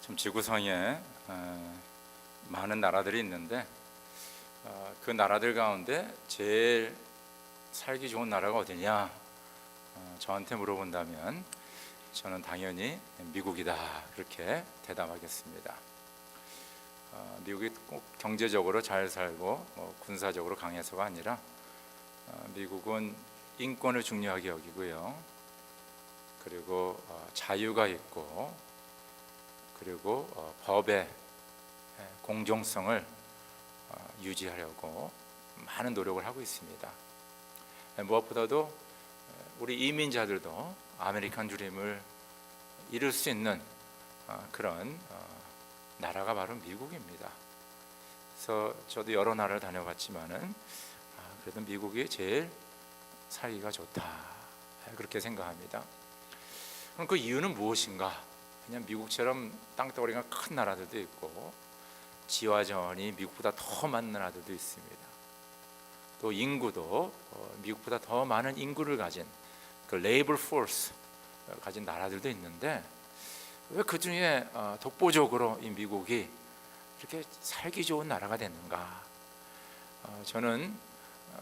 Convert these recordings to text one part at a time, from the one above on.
좀 지구상에 많은 나라들이 있는데 그 나라들 가운데 제일 살기 좋은 나라가 어디냐? 저한테 물어본다면 저는 당연히 미국이다 그렇게 대답하겠습니다. 미국이 꼭 경제적으로 잘 살고 군사적으로 강해서가 아니라 미국은 인권을 중요하게 여기고요. 그리고 자유가 있고 그리고 법의 공정성을 유지하려고 많은 노력을 하고 있습니다. 무엇보다도 우리 이민자들도 아메리칸 드림을 이룰 수 있는 그런 나라가 바로 미국입니다. 그래서 저도 여러 나라를 다녀봤지만은 그래도 미국이 제일 살기가 좋다 그렇게 생각합니다. 그럼 그 이유는 무엇인가? 그냥 미국처럼 땅덩어리가 큰 나라들도 있고 지화전이 미국보다 더 많은 나라들도 있습니다. 또 인구도 미국보다 더 많은 인구를 가진 그 레이블 포스 가진 나라들도 있는데 왜 그 중에 독보적으로 이 미국이 이렇게 살기 좋은 나라가 됐는가? 저는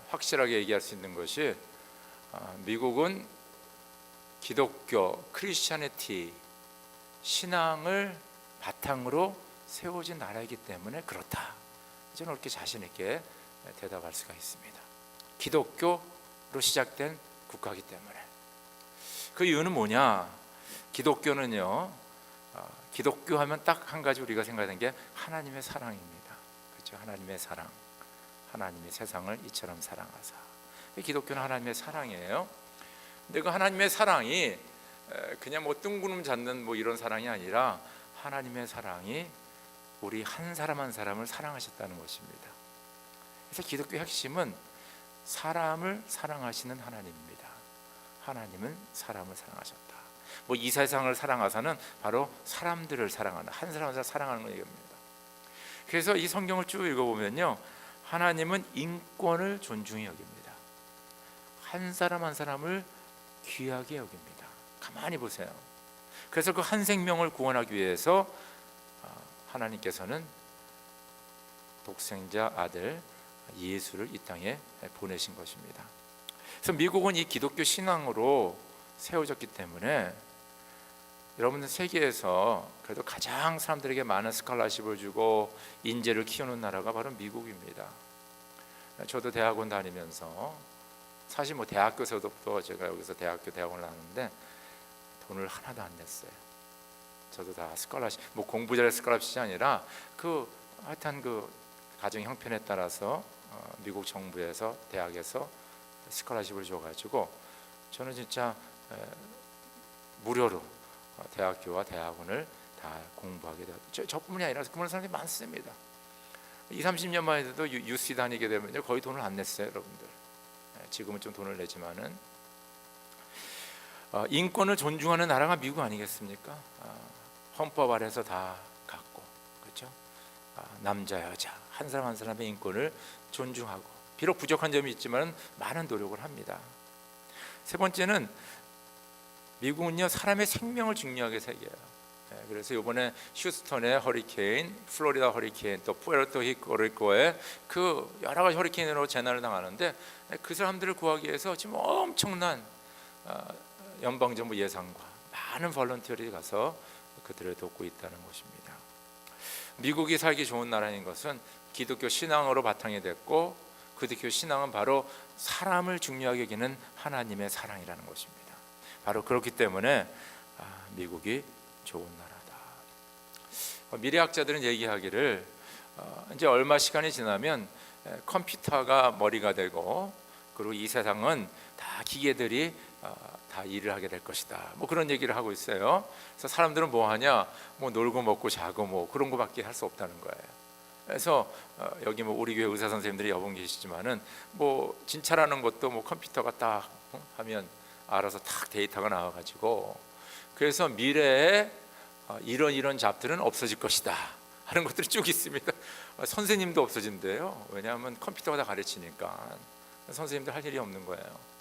확실하게 얘기할 수 있는 것이 미국은 기독교 크리스천애티 신앙을 바탕으로 세워진 나라이기 때문에 그렇다. 저는 그렇게 자신 있게 대답할 수가 있습니다. 기독교로 시작된 국가이기 때문에. 그 이유는 뭐냐? 기독교는요, 기독교 하면 딱 한 가지 우리가 생각하는 게 하나님의 사랑입니다. 그렇죠? 하나님의 사랑. 하나님이 세상을 이처럼 사랑하사. 기독교는 하나님의 사랑이에요. 근데 그 하나님의 사랑이 그냥 뜬구름 잡는 이런 사랑이 아니라 하나님의 사랑이 우리 한 사람 한 사람을 사랑하셨다는 것입니다. 그래서 기독교의 핵심은 사람을 사랑하시는 하나님입니다. 하나님은 사람을 사랑하셨다. 이 세상을 사랑하사는 바로 사람들을 사랑하는, 한 사람 한 사람 사랑하는 얘기입니다. 그래서 이 성경을 쭉 읽어보면요, 하나님은 인권을 존중히 여깁니다. 한 사람 한 사람을 귀하게 여깁니다. 가만히 보세요. 그래서 그 한 생명을 구원하기 위해서 하나님께서는 독생자 아들 예수를 이 땅에 보내신 것입니다. 그래서 미국은 이 기독교 신앙으로 세워졌기 때문에 여러분들 세계에서 그래도 가장 사람들에게 많은 스칼라십을 주고 인재를 키우는 나라가 바로 미국입니다. 저도 대학원 다니면서 사실 대학교에서부터 제가 여기서 대학원을 나왔는데 돈을 하나도 안 냈어요. 저도 다 스칼라십, 공부 잘해 스칼라십이 아니라 하여튼 가정 형편에 따라서 미국 정부에서 대학에서 스칼라십을 줘가지고 저는 진짜 무료로 대학교와 대학원을 다 공부하게 되었죠. 저뿐만이 아니라 그런 사람들이 많습니다. 20-30년만 해도 UC 다니게 되면 거의 돈을 안 냈어요, 여러분들. 지금은 좀 돈을 내지만은 인권을 존중하는 나라가 미국 아니겠습니까? 헌법 아래서 다 갖고, 그렇죠? 남자 여자 한 사람 한 사람의 인권을 존중하고, 비록 부족한 점이 있지만 많은 노력을 합니다. 세 번째는 미국은요, 사람의 생명을 중요하게 새겨요. 그래서 이번에 휴스턴의 허리케인, 플로리다 허리케인, 또 푸에르토리코의 여러 가지 허리케인으로 재난을 당하는데 그 사람들을 구하기 위해서 지금 엄청난 연방정부 예산과 많은 볼런티어들이 가서 그들을 돕고 있다는 것입니다. 미국이 살기 좋은 나라인 것은 기독교 신앙으로 바탕이 됐고, 기독교 신앙은 바로 사람을 중요하게 여기는 하나님의 사랑이라는 것입니다. 바로 그렇기 때문에 미국이 좋은 나라다. 미래학자들은 얘기하기를 이제 얼마 시간이 지나면 컴퓨터가 머리가 되고, 그리고 이 세상은 다 기계들이 다 일을 하게 될 것이다. 그런 얘기를 하고 있어요. 그래서 사람들은 뭐 하냐? 놀고 먹고 자고 그런 거밖에 할 수 없다는 거예요. 그래서 여기 우리 교회 의사 선생님들이 여분 계시지만은 진찰하는 것도 컴퓨터가 딱 하면 알아서 딱 데이터가 나와가지고, 그래서 미래에 이런 잡들은 없어질 것이다 하는 것들이 쭉 있습니다. 선생님도 없어진대요. 왜냐하면 컴퓨터가 다 가르치니까 선생님들 할 일이 없는 거예요.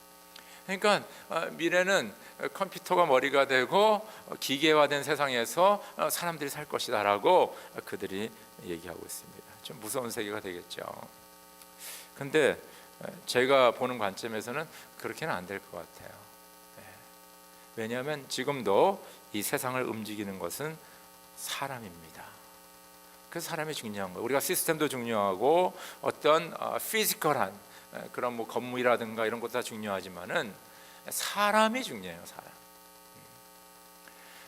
그러니까 미래는 컴퓨터가 머리가 되고 기계화된 세상에서 사람들이 살 것이다라고 그들이 얘기하고 있습니다. 좀 무서운 세계가 되겠죠. 근데 제가 보는 관점에서는 그렇게는 안 될 것 같아요. 왜냐하면 지금도 이 세상을 움직이는 것은 사람입니다. 그 사람이 중요한 거예요. 우리가 시스템도 중요하고 어떤 피지컬한 그런 뭐 건물이라든가 이런 것도 다 중요하지만은 사람이 중요해요. 사람.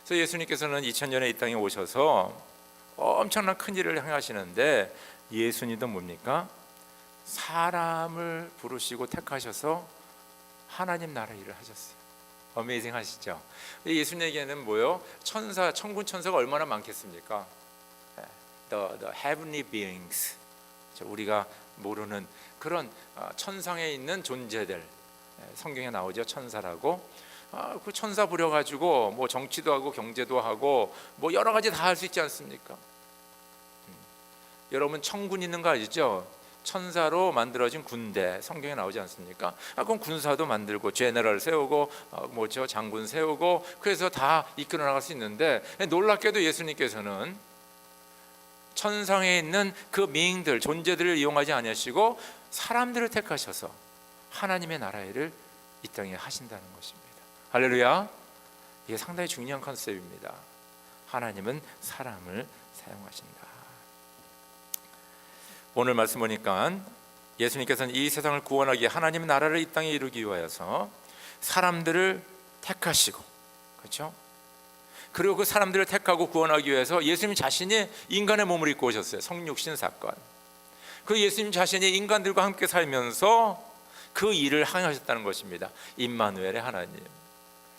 그래서 예수님께서는 2000년에 이 땅에 오셔서 엄청난 큰 일을 행하시는데 예수님도 뭡니까? 사람을 부르시고 택하셔서 하나님 나라 일을 하셨어요. 어메이징 하시죠? 예수님에게는 뭐요? 천사, 천군 천사가 얼마나 많겠습니까? The heavenly beings, 우리가 모르는 그런 천상에 있는 존재들, 성경에 나오죠. 천사라고. 그 천사 부려가지고 뭐 정치도 하고 경제도 하고 뭐 여러 가지 다 할 수 있지 않습니까? 여러분 천군 있는 거 아시죠? 천사로 만들어진 군대, 성경에 나오지 않습니까? 그럼 군사도 만들고 제너럴 세우고 뭐죠? 장군 세우고 그래서 다 이끌어 나갈 수 있는데 놀랍게도 예수님께서는 천상에 있는 그 미인들, 존재들을 이용하지 아니하시고 사람들을 택하셔서 하나님의 나라의 일을 이 땅에 하신다는 것입니다. 할렐루야. 이게 상당히 중요한 컨셉입니다. 하나님은 사람을 사용하신다. 오늘 말씀 보니까 예수님께서는 이 세상을 구원하기 위해 하나님의 나라를 이 땅에 이루기 위하여서 사람들을 택하시고, 그렇죠? 그리고 그 사람들을 택하고 구원하기 위해서 예수님 자신이 인간의 몸을 입고 오셨어요. 성육신 사건. 그 예수님 자신이 인간들과 함께 살면서 그 일을 행하셨다는 것입니다. 임마누엘의 하나님.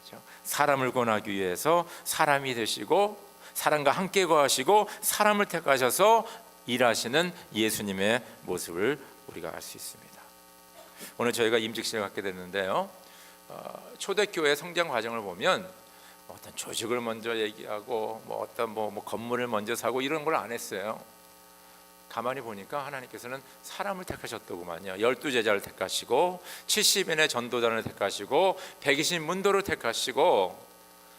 그렇죠? 사람을 구원하기 위해서 사람이 되시고 사람과 함께 거하시고 사람을 택하셔서 일하시는 예수님의 모습을 우리가 알 수 있습니다. 오늘 저희가 임직식을 갖게 됐는데요, 초대교회 성장 과정을 보면 어떤 조직을 먼저 얘기하고 뭐 어떤 뭐 건물을 먼저 사고 이런 걸 안 했어요. 가만히 보니까 하나님께서는 사람을 택하셨더구만요. 12제자를 택하시고 70인의 전도자를 택하시고 120 문도를 택하시고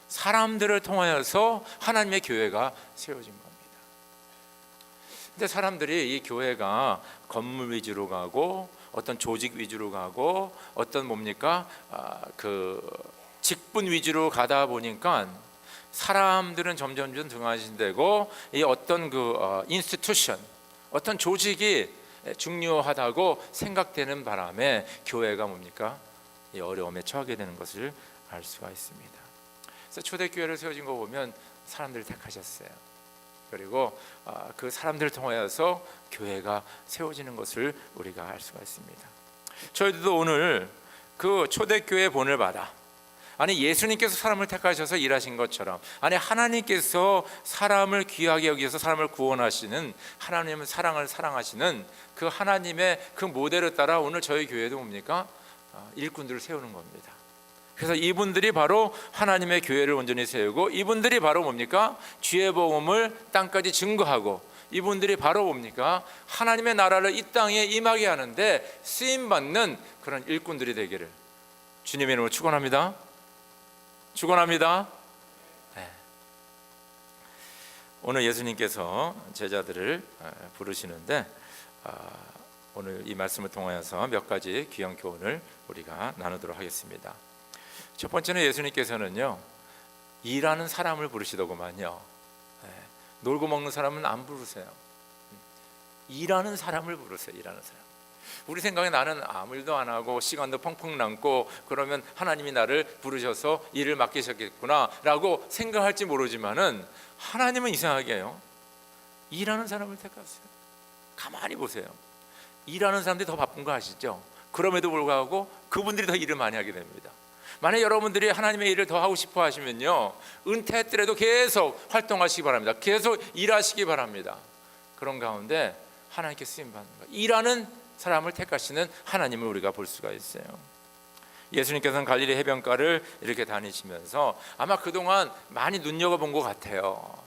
사람들을 통하여서 하나님의 교회가 세워진 겁니다. 근데 사람들이 이 교회가 건물 위주로 가고 어떤 조직 위주로 가고 어떤 뭡니까? 그 직분 위주로 가다 보니까 사람들은 점점 등한시되고 이 어떤 그 인스티튜션, 어떤 조직이 중요하다고 생각되는 바람에 교회가 뭡니까? 이 어려움에 처하게 되는 것을 알 수가 있습니다. 그래서 초대교회를 세워진 거 보면 사람들을 택하셨어요. 그리고 그 사람들을 통하여서 교회가 세워지는 것을 우리가 알 수가 있습니다. 저희들도 오늘 그 초대교회 본을 받아, 아니 예수님께서 사람을 택하셔서 일하신 것처럼, 아니 하나님께서 사람을 귀하게 여기셔서 사람을 구원하시는, 하나님의 사랑을 사랑하시는 그 하나님의 그 모델을 따라 오늘 저희 교회도 뭡니까? 일꾼들을 세우는 겁니다. 그래서 이분들이 바로 하나님의 교회를 온전히 세우고, 이분들이 바로 뭡니까? 주의 복음을 땅까지 증거하고, 이분들이 바로 뭡니까? 하나님의 나라를 이 땅에 임하게 하는데 쓰임받는 그런 일꾼들이 되기를 주님의 이름으로 축원합니다. 축원합니다. 네. 오늘 예수님께서 제자들을 부르시는데 오늘 이 말씀을 통하여서 몇 가지 귀한 교훈을 우리가 나누도록 하겠습니다. 첫 번째는 예수님께서는요, 일하는 사람을 부르시더구만요. 놀고 먹는 사람은 안 부르세요. 일하는 사람을 부르세요. 일하는 사람. 우리 생각에 나는 아무 일도 안 하고 시간도 펑펑 남고 그러면 하나님이 나를 부르셔서 일을 맡기셨겠구나 라고 생각할지 모르지만은 하나님은 이상하게요, 일하는 사람을 택하세요. 가만히 보세요. 일하는 사람들이 더 바쁜 거 아시죠? 그럼에도 불구하고 그분들이 더 일을 많이 하게 됩니다. 만약 여러분들이 하나님의 일을 더 하고 싶어 하시면요, 은퇴했더라도 계속 활동하시기 바랍니다. 계속 일하시기 바랍니다. 그런 가운데 하나님께 쓰임받는 것, 일하는 사람을 택하시는 하나님을 우리가 볼 수가 있어요. 예수님께서는 갈릴리 해변가를 이렇게 다니시면서 아마 그동안 많이 눈여겨본 것 같아요.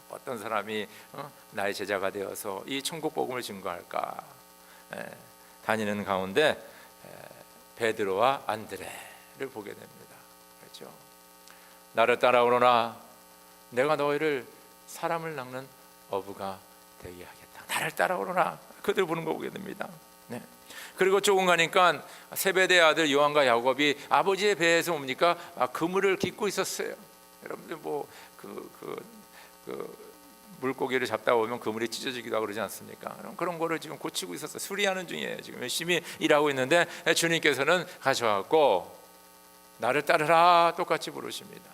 어떤 사람이 나의 제자가 되어서 이 천국 복음을 증거할까. 다니는 가운데 베드로와 안드레를 보게 됩니다. 그렇죠? 나를 따라오너라. 내가 너희를 사람을 낚는 어부가 되게 하겠다. 나를 따라오너라. 그들 보는 거 보게 됩니다. 네. 그리고 조금 가니까 세베대의 아들 요한과 야곱이 아버지의 배에서 뭡니까? 그물을 깃고 있었어요. 여러분들 뭐 물고기를 잡다 보면 그물이 찢어지기도 하고 그러지 않습니까? 그런 거를 지금 고치고 있었어요. 수리하는 중이에요. 지금 열심히 일하고 있는데 주님께서는 가셔갖고 나를 따르라 똑같이 부르십니다.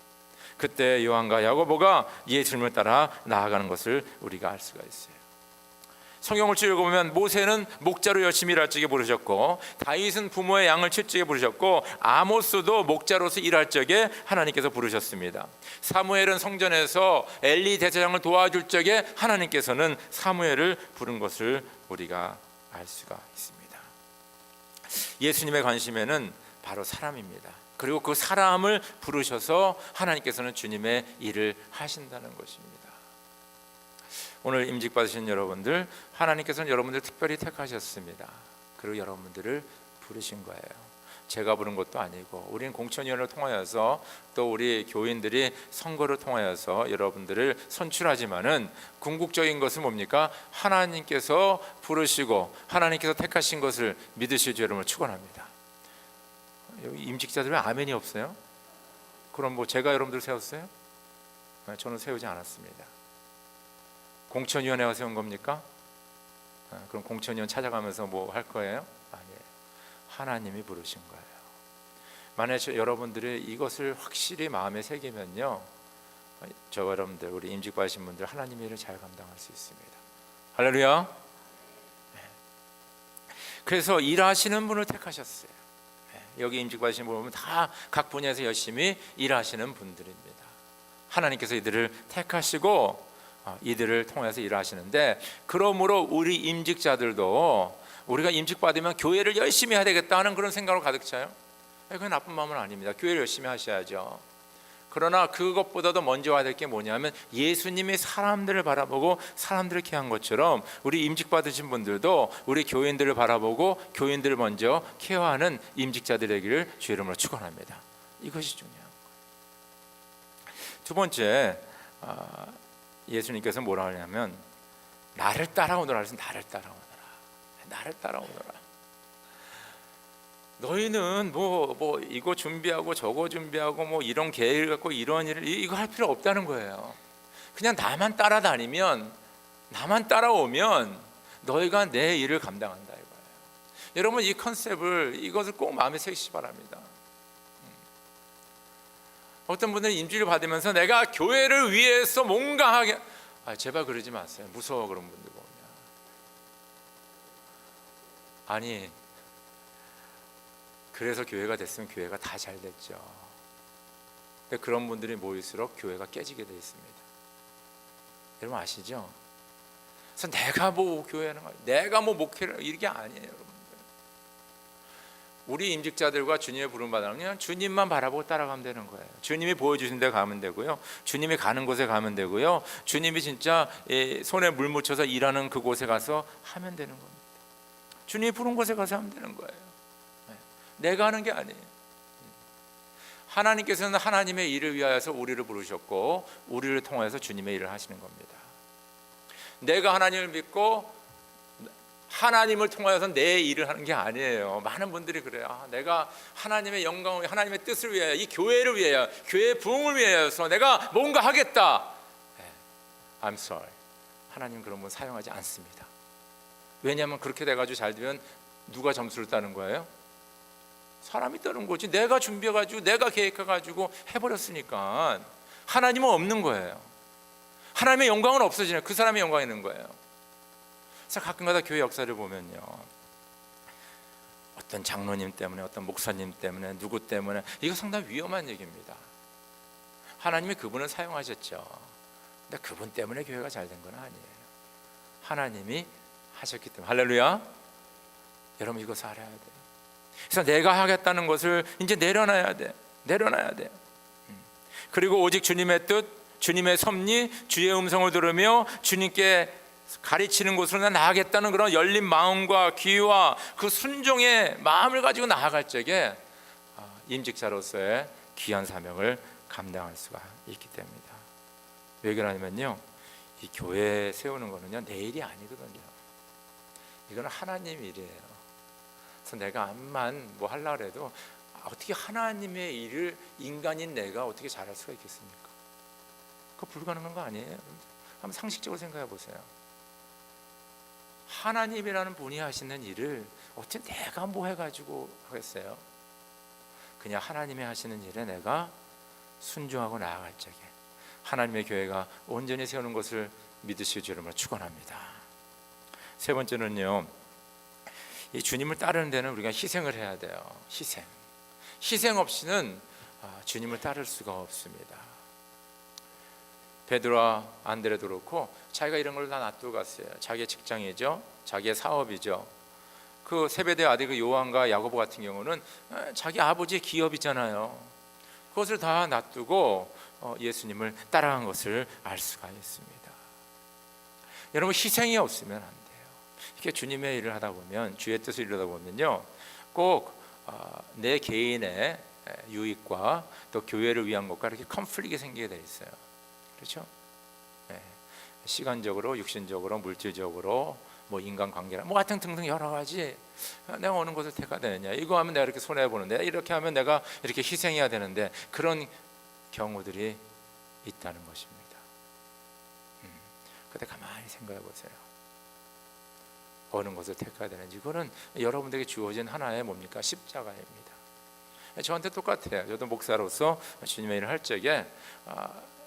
그때 요한과 야고보가 예수님을 따라 나아가는 것을 우리가 알 수가 있어요. 성경을 쭉 읽어보면 모세는 목자로 열심히 일할 적에 부르셨고, 다윗은 부모의 양을 칠 적에 부르셨고, 아모스도 목자로서 일할 적에 하나님께서 부르셨습니다. 사무엘은 성전에서 엘리 대제사장을 도와줄 적에 하나님께서는 사무엘을 부른 것을 우리가 알 수가 있습니다. 예수님의 관심에는 바로 사람입니다. 그리고 그 사람을 부르셔서 하나님께서는 주님의 일을 하신다는 것입니다. 오늘 임직 받으신 여러분들, 하나님께서는 여러분들 특별히 택하셨습니다. 그리고 여러분들을 부르신 거예요. 제가 부른 것도 아니고, 우리는 공천위원회를 통하여서 또 우리 교인들이 선거를 통하여서 여러분들을 선출하지만은 궁극적인 것은 뭡니까? 하나님께서 부르시고 하나님께서 택하신 것을 믿으실 줄 여러분을 축원합니다. 여기 임직자들은 아멘이 없어요? 그럼 뭐 제가 여러분들 세웠어요? 저는 세우지 않았습니다. 공천위원회가 세운 겁니까? 그럼 공천위원 찾아가면서 뭐 할 거예요? 아니에요. 하나님이 부르신 거예요. 만약 여러분들이 이것을 확실히 마음에 새기면요, 저 여러분들, 우리 임직 받으신 분들 하나님의 일을 잘 감당할 수 있습니다. 할렐루야. 그래서 일하시는 분을 택하셨어요. 여기 임직 받으신 분 보면 다 각 분야에서 열심히 일하시는 분들입니다. 하나님께서 이들을 택하시고 이들을 통해서 일하시는데, 그러므로 우리 임직자들도 우리가 임직 받으면 교회를 열심히 해야 되겠다는 그런 생각으로 가득 차요. 그게 나쁜 마음은 아닙니다. 교회를 열심히 하셔야죠. 그러나 그것보다도 먼저 와야 될 게 뭐냐면, 예수님이 사람들을 바라보고 사람들을 케어한 것처럼 우리 임직 받으신 분들도 우리 교인들을 바라보고 교인들을 먼저 케어하는 임직자들 되기를 주의 이름으로 축원합니다. 이것이 중요한 거예요. 두 번째, 예수님께서 뭐라 하냐면 나를 따라오너라. 그래서 나를 따라오너라. 너희는 뭐 이거 준비하고 저거 준비하고 뭐 이런 계획을 갖고 이런 일을 이거 할 필요 없다는 거예요. 그냥 나만 따라다니면, 나만 따라오면 너희가 내 일을 감당한다 이거예요. 여러분, 이 컨셉을, 이것을 꼭 마음에 새기시기 바랍니다. 어떤 분들은 임지를 받으면서 내가 교회를 위해서 뭔가 하게, 제발 그러지 마세요. 무서워. 그런 분들 보면. 아니, 그래서 교회가 됐으면 교회가 다 잘 됐죠. 근데 그런 분들이 모일수록 교회가 깨지게 돼 있습니다. 여러분 아시죠? 그래서 내가 뭐 교회하는 거야, 내가 뭐 목회를, 이게 아니에요. 여러분들, 우리 임직자들과 주님의 부름 받으면 주님만 바라보고 따라가면 되는 거예요. 주님이 보여주신 데 가면 되고요, 주님이 가는 곳에 가면 되고요, 주님이 진짜 손에 물 묻혀서 일하는 그곳에 가서 하면 되는 겁니다. 주님이 부른 곳에 가서 하면 되는 거예요. 내가 하는 게 아니에요. 하나님께서는 하나님의 일을 위하여서 우리를 부르셨고 우리를 통해서 주님의 일을 하시는 겁니다. 내가 하나님을 믿고 하나님을 통하여서 내 일을 하는 게 아니에요. 많은 분들이 그래요. 내가 하나님의 영광을, 하나님의 뜻을 위하여, 이 교회를 위하여, 교회의 부흥을 위하여서 내가 뭔가 하겠다. I'm sorry. 하나님 그런 분 사용하지 않습니다. 왜냐하면 그렇게 돼가지고 잘 되면 누가 점수를 따는 거예요? 사람이 따는 거지. 내가 준비해가지고 내가 계획해가지고 해버렸으니까 하나님은 없는 거예요. 하나님의 영광은 없어지는, 그 사람의 영광이 있는 거예요. 그래서 가끔가다 교회 역사를 보면요, 어떤 장로님 때문에, 어떤 목사님 때문에, 누구 때문에, 이거 상당히 위험한 얘기입니다. 하나님이 그분을 사용하셨죠. 근데 그분 때문에 교회가 잘 된 건 아니에요. 하나님이 하셨기 때문에. 할렐루야. 여러분 이것을 알아야 돼요. 그래서 내가 하겠다는 것을 이제 내려놔야 돼. 그리고 오직 주님의 뜻, 주님의 섭리, 주의 음성을 들으며 주님께 가르치는 곳으로 나아가겠다는 그런 열린 마음과 귀와 그 순종의 마음을 가지고 나아갈 적에 임직자로서의 귀한 사명을 감당할 수가 있기 때문이다. 왜 그러냐면요, 이 교회 세우는 거는요 내 일이 아니거든요. 이거는 하나님 일이에요. 그래서 내가 암만 뭐 하려고 해도 어떻게 하나님의 일을 인간인 내가 어떻게 잘할 수가 있겠습니까? 그거 불가능한 거 아니에요? 한번 상식적으로 생각해 보세요. 하나님이라는 분이 하시는 일을 어떻게 내가 뭐 해가지고 하겠어요? 그냥 하나님이 하시는 일에 내가 순종하고 나아갈 적에 하나님의 교회가 온전히 세우는 것을 믿으실 줄을 축원합니다. 세 번째는요, 이 주님을 따르는 데는 우리가 희생을 해야 돼요. 희생 없이는 주님을 따를 수가 없습니다. 베드로와 안드레도 그렇고 자기가 이런 걸 다 놔두고 갔어요. 자기의 직장이죠, 자기의 사업이죠. 그 세베대 아들 그 요한과 야고보 같은 경우는 자기 아버지의 기업이잖아요. 그것을 다 놔두고 예수님을 따라간 것을 알 수가 있습니다. 여러분, 희생이 없으면 안 돼요. 이렇게 주님의 일을 하다 보면, 주의 뜻을 이루다 보면요, 꼭 내 개인의 유익과 또 교회를 위한 것과 이렇게 컨플릭이 생기게 돼 있어요. 그렇죠? 네. 시간적으로, 육신적으로, 물질적으로, 뭐 인간관계나 뭐 같은 등등 여러 가지, 내가 어느 것을 택해야 되느냐, 이거 하면 내가 이렇게 손해 보는데, 이렇게 하면 내가 이렇게 희생해야 되는데, 그런 경우들이 있다는 것입니다. 그때 가만히 생각해 보세요. 어느 것을 택해야 되는지. 이거는 여러분들에게 주어진 하나의 뭡니까? 십자가입니다. 저한테 똑같아요. 저도 목사로서 주님의 일을 할 적에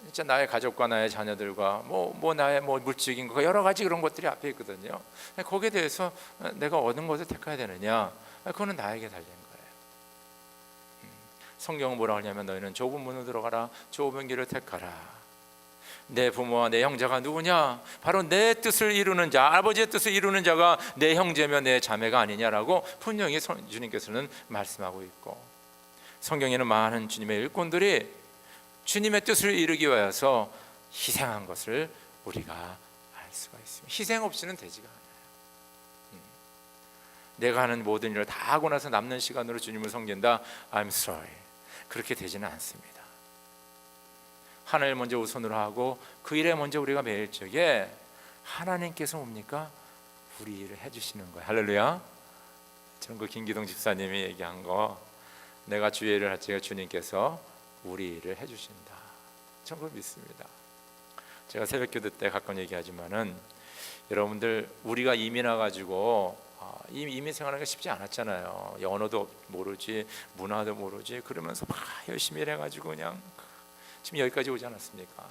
진짜 나의 가족과 나의 자녀들과 뭐 나의 뭐 물질적인 거 여러 가지 그런 것들이 앞에 있거든요. 거기에 대해서 내가 어느 것을 택해야 되느냐, 그거는 나에게 달린 거예요. 성경은 뭐라 하냐면, 너희는 좁은 문으로 들어가라, 좁은 길을 택하라. 내 부모와 내 형제가 누구냐? 바로 내 뜻을 이루는 자, 아버지의 뜻을 이루는 자가 내 형제며 내 자매가 아니냐라고 분명히 주님께서는 말씀하고 있고, 성경에는 많은 주님의 일꾼들이 주님의 뜻을 이루기 위해서 희생한 것을 우리가 알 수가 있습니다. 희생 없이는 되지가 않아요. 내가 하는 모든 일을 다 하고 나서 남는 시간으로 주님을 섬긴다, I'm sorry, 그렇게 되지는 않습니다. 하나님을 먼저 우선으로 하고 그 일에 먼저 우리가 매일 적에 하나님께서 뭡니까? 우리 일을 해주시는 거예요. 할렐루야. 저는 그 김기동 집사님이 얘기한 거, 내가 주의 일을 할 적에 주님께서 우리 일을 해주신다, 저는 그걸 믿습니다. 제가 새벽기도 때 가끔 얘기하지만은, 여러분들 우리가 이민 와가지고 이민 생활하는 게 쉽지 않았잖아요. 언어도 모르지, 문화도 모르지, 그러면서 막 열심히 일해가지고 그냥 지금 여기까지 오지 않았습니까?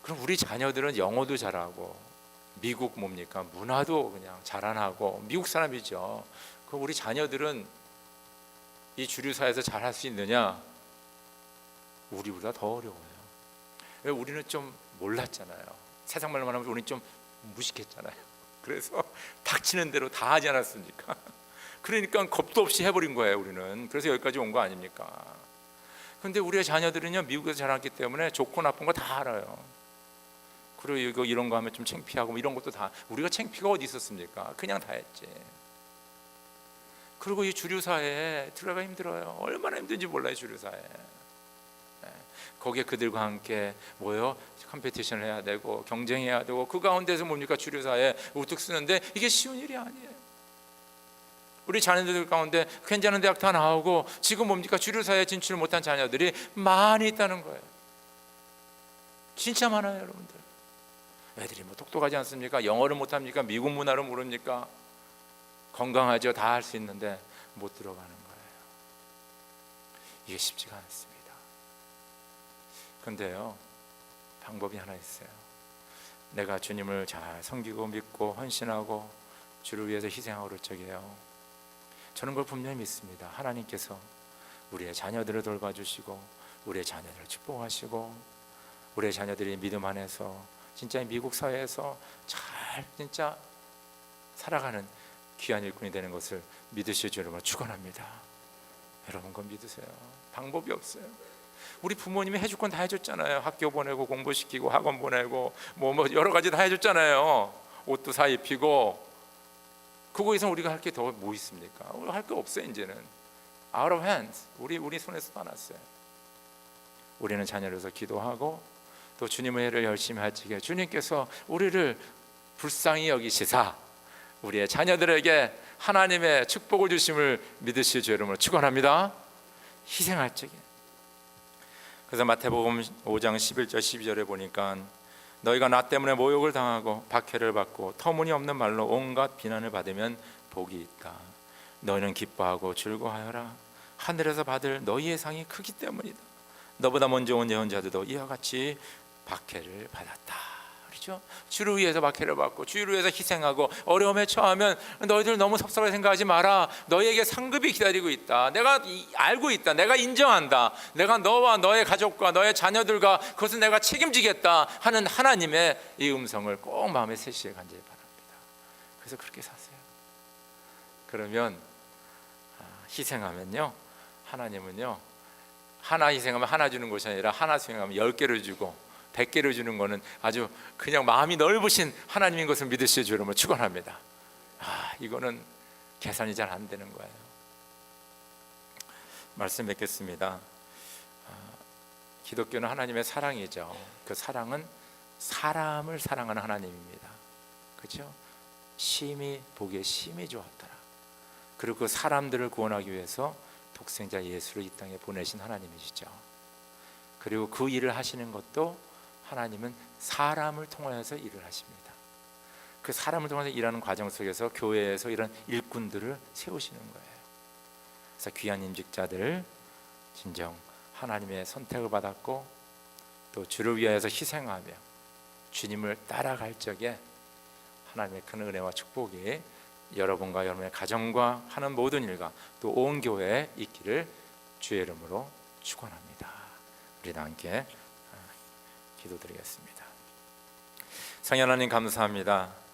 그럼 우리 자녀들은 영어도 잘하고, 미국 뭡니까? 문화도 그냥 자라나고, 미국 사람이죠. 그럼 우리 자녀들은 이 주류사에서 잘할 수 있느냐? 우리보다 더 어려워요. 왜? 우리는 좀 몰랐잖아요. 세상 말로 말하면 우리는 좀 무식했잖아요. 그래서 닥치는 대로 다 하지 않았습니까? 그러니까 겁도 없이 해버린 거예요, 우리는. 그래서 여기까지 온 거 아닙니까? 근데 우리의 자녀들은요, 미국에서 자랐기 때문에 좋고 나쁜 거 다 알아요. 그리고 이거 이런 거 하면 좀 창피하고 이런 것도 다, 우리가 창피가 어디 있었습니까? 그냥 다 했지. 그리고 이 주류사회에 들어가 힘들어요. 얼마나 힘든지 몰라요, 주류사회. 거기에 그들과 함께 뭐요? 컴피티션을 해야 되고 경쟁해야 되고, 그 가운데서 뭡니까? 주류사회 우뚝 쓰는데 이게 쉬운 일이 아니에요. 우리 자녀들 가운데 괜찮은 대학 다 나오고 지금 뭡니까? 주류사회에 진출 못한 자녀들이 많이 있다는 거예요. 진짜 많아요, 여러분들. 애들이 뭐 똑똑하지 않습니까? 영어를 못합니까? 미국 문화를 모릅니까? 건강하죠, 다 할 수 있는데 못 들어가는 거예요. 이게 쉽지가 않습니다. 근데요, 방법이 하나 있어요. 내가 주님을 잘 섬기고 믿고 헌신하고 주를 위해서 희생하고 그럴 적이에요, 저는 그걸 분명히 믿습니다. 하나님께서 우리의 자녀들을 돌봐주시고 우리의 자녀들을 축복하시고 우리의 자녀들이 믿음 안에서 진짜 미국 사회에서 잘 진짜 살아가는 귀한 일꾼이 되는 것을 믿으실 줄을 축원합니다. 여러분, 그건 믿으세요. 방법이 없어요. 우리 부모님이 해줄 건 다 해줬잖아요. 학교 보내고 공부시키고 학원 보내고 뭐 여러 가지 다 해줬잖아요. 옷도 사 입히고. 그거 이상 우리가 할 게 더 뭐 있습니까? 할 게 없어요. 이제는 out of hands. 우리 손에서 떠났어요. 우리는 자녀로서 기도하고 또 주님의 일을 열심히 할 적에 주님께서 우리를 불쌍히 여기시사 우리의 자녀들에게 하나님의 축복을 주심을 믿으시오 주 이름으로 축원합니다. 희생할 적에. 그래서 마태복음 5장 11절 12절에 보니까 너희가 나 때문에 모욕을 당하고 박해를 받고 터무니없는 말로 온갖 비난을 받으면 복이 있다. 너희는 기뻐하고 즐거워하여라. 하늘에서 받을 너희의 상이 크기 때문이다. 너보다 먼저 온 예언자들도 이와 같이 박해를 받았다. 그렇죠? 주를 위해서 박해를 받고 주를 위해서 희생하고 어려움에 처하면 너희들 너무 섭섭하게 생각하지 마라. 너희에게 상급이 기다리고 있다. 내가 알고 있다. 내가 인정한다. 내가 너와 너의 가족과 너의 자녀들과 그것을 내가 책임지겠다 하는 하나님의 이 음성을 꼭 마음에 새시길 간절히 바랍니다. 그래서 그렇게 사세요. 그러면 희생하면요, 하나님은요, 하나 희생하면 하나 주는 것이 아니라 하나 희생하면 10개를 주고 100개를 주는 것은 아주 그냥 마음이 넓으신 하나님인 것을 믿으시오 주 이름으로 축원합니다. 이거는 계산이 잘 안 되는 거예요. 말씀 맺겠습니다. 기독교는 하나님의 사랑이죠. 그 사랑은 사람을 사랑하는 하나님입니다. 그렇죠? 심히 보기에 심히 좋았더라. 그리고 그 사람들을 구원하기 위해서 독생자 예수를 이 땅에 보내신 하나님이시죠. 그리고 그 일을 하시는 것도 하나님은 사람을 통하여서 일을 하십니다. 그 사람을 통해서 일하는 과정 속에서 교회에서 이런 일꾼들을 세우시는 거예요. 그래서 귀한 임직자들 진정 하나님의 선택을 받았고 또 주를 위하여서 희생하며 주님을 따라갈 적에 하나님의 큰 은혜와 축복이 여러분과 여러분의 가정과 하는 모든 일과 또 온 교회에 있기를 주의 이름으로 축원합니다. 우리 다 함께 기도드리겠습니다. 성령 하나님 감사합니다.